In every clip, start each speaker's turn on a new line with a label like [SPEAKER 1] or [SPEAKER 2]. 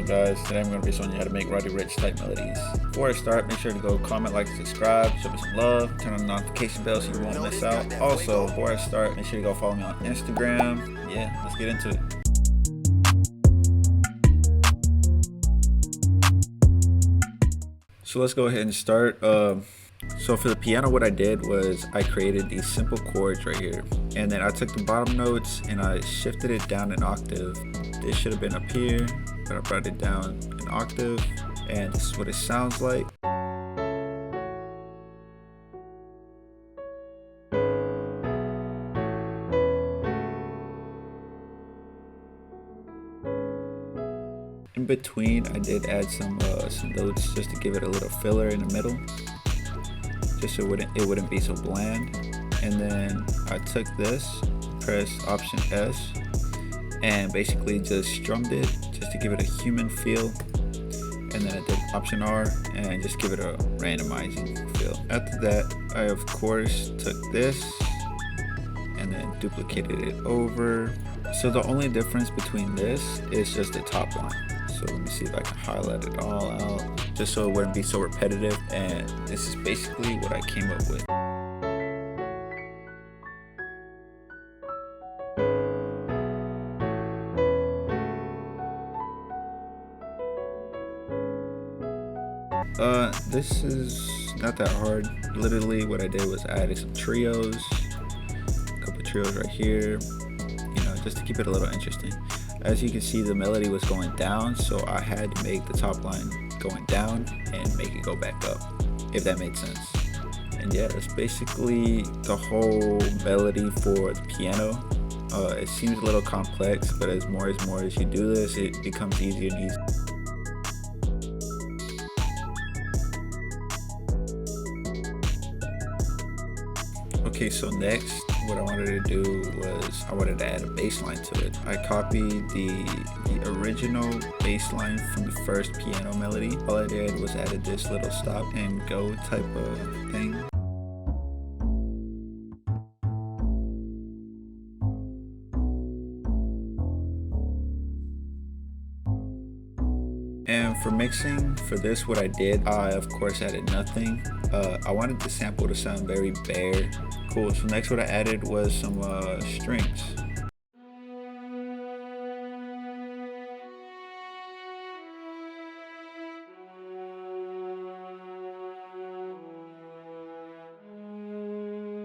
[SPEAKER 1] guys? Today I'm going to be showing you how to make Roddy Ricch type melodies. Before I start, make sure to go comment, like, subscribe, show me some love, turn on the notification bell so you won't miss out. Also, before I start, make sure to go follow me on Instagram. Yeah, let's get into it. So let's go ahead and start. So for the piano, what I did was I created these simple chords right here, and then I took the bottom notes and I shifted it down an octave. This should have been up here, but I brought it down an octave, and this is what it sounds like. In between, I did add some notes just to give it a little filler in the middle, just so it wouldn't be so bland. And then I took this, pressed Option S, and basically just strummed it just to give it a human feel. And then I did Option R and just give it a randomizing feel. After that, I of course took this and then duplicated it over. So the only difference between this is just the top line. So let me see if I can highlight it all out, just so it wouldn't be so repetitive. And this is basically what I came up with. This is not that hard. Literally what I did was I added some trios, a couple trios right here, you know, just to keep it a little interesting. As you can see, the melody was going down, so I had to make the top line going down and make it go back up, if that made sense. And yeah, that's basically the whole melody for the piano. It seems a little complex, but as more as you do this, it becomes easier and easier. Okay, so next, what I wanted to do was I wanted to add a bass line to it. I copied the original bass line from the first piano melody. All I did was added this little stop and go type of thing. And for mixing, for this, what I did, I of course added nothing. I wanted the sample to sound very bare. Cool, so next what I added was some strings.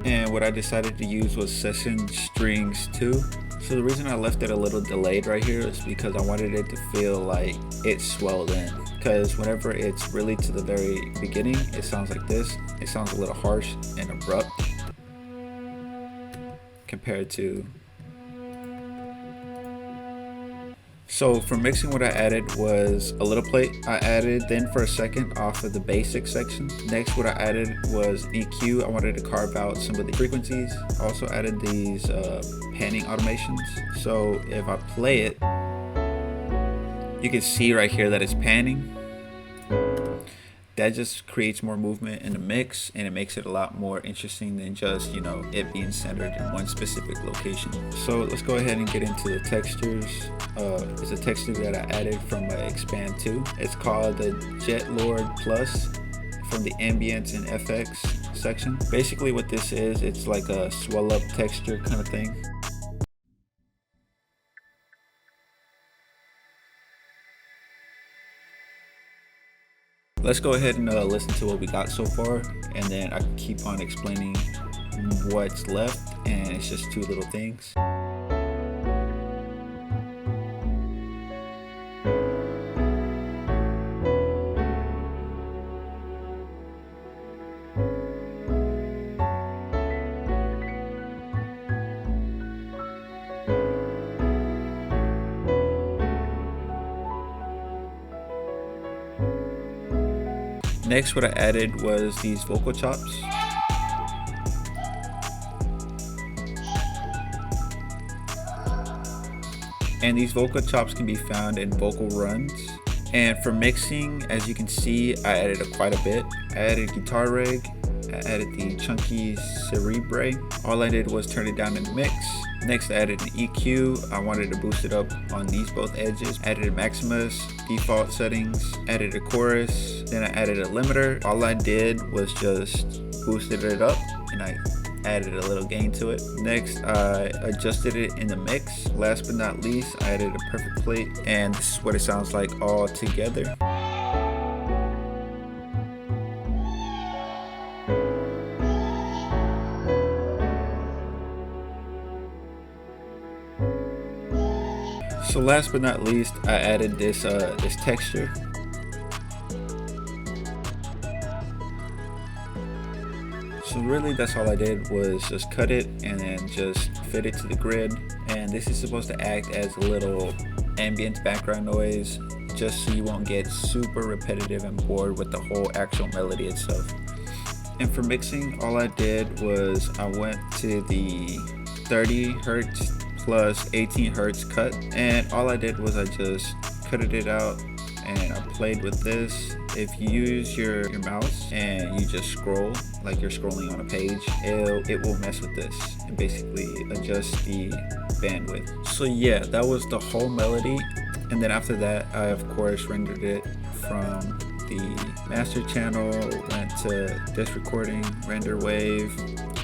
[SPEAKER 1] And what I decided to use was session strings too. So the reason I left it a little delayed right here is because I wanted it to feel like it swelled in. Because whenever it's really to the very beginning, it sounds like this. It sounds a little harsh and abrupt compared to. So for mixing, what I added was a little plate. I added then for a second off of the basic section. Next, what I added was EQ. I wanted to carve out some of the frequencies. I also added these panning automations. So if I play it, you can see right here that it's panning. That just creates more movement in the mix, and it makes it a lot more interesting than just, you know, it being centered in one specific location. So let's go ahead and get into the textures. It's a texture that I added from Expand 2. It's called the 𝙤𝙧𝙖𝙬 Plus from the Ambience and FX section. Basically what this is, it's like a swell up texture kind of thing. Let's go ahead and listen to what we got so far, and then I can keep on explaining what's left, and it's just two little things. Next, what I added was these vocal chops. And these vocal chops can be found in vocal runs. And for mixing, as you can see, I added quite a bit. I added guitar rig, I added the 𝘾𝙤𝙣𝙖𝙘𝙩. All I did was turn it down in the mix. Next, I added an EQ. I wanted to boost it up on these both edges. Added a Maximus, default settings, added a chorus, then I added a limiter. All I did was just boosted it up and I added a little gain to it. Next, I adjusted it in the mix. Last but not least, I added a perfect plate, and this is what it sounds like all together. So last but not least, I added this texture. So really that's all I did was just cut it and then just fit it to the grid. And this is supposed to act as a little ambient background noise, just so you won't get super repetitive and bored with the whole actual melody itself. And for mixing, all I did was I went to the 30 Hz plus 18 Hz cut, and all I did was I just cutted it out and I played with this. If you use your mouse and you just scroll like you're scrolling on a page, it will mess with this and basically adjust the bandwidth. So yeah, that was the whole melody. And then after that, I of course rendered it from the master channel, went to disc recording, render wave,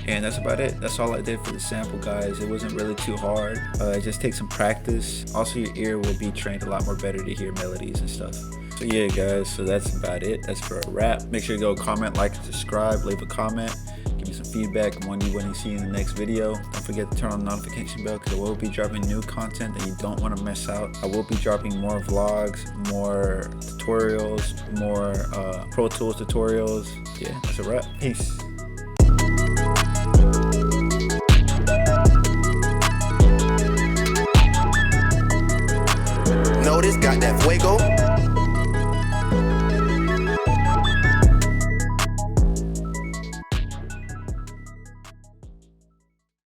[SPEAKER 1] and that's about it. That's all I did for the sample, guys. It wasn't really too hard. It just takes some practice. Also, your ear will be trained a lot more better to hear melodies and stuff. So yeah, guys, so that's about it. That's for a wrap. Make sure you go comment, like, and subscribe. Leave a comment. Give me some feedback on what you see in the next video. Don't forget to turn on the notification bell because I will be dropping new content that you don't want to miss out. I will be dropping more vlogs, more tutorials, more Pro Tools tutorials. Yeah, that's a wrap. Peace.
[SPEAKER 2] Notus got that fuego.